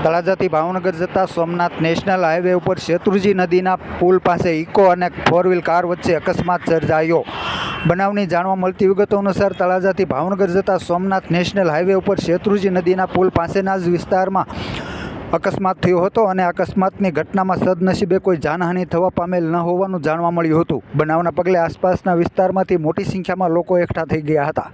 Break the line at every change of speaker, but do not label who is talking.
તળાજાથી ભાવનગર જતા Somnath national highway ઉપર શેત્રુંજી નદીના પુલ પાસે ઇકો અને 4 વ્હીલ કાર વચ્ચે અકસ્માત સર્જાયો. બનાવની જાણવા મળતી વિગતો અનુસાર તળાજાથી ભાવનગર જતા સોમનાથ નેશનલ હાઈવે ઉપર શેત્રુંજી નદીના પુલ પાસેના જ વિસ્તારમાં અકસ્માત થયો હતો અને અકસ્માતની ઘટનામાં સદનસીબે કોઈ જાનહાનિ થવા પામેલ ન હોવાનું જાણવા મળ્યું હતું. બનાવના પગલે આસપાસના વિસ્તારમાંથી મોટી સંખ્યામાં લોકો એકઠા થઈ ગયા હતા.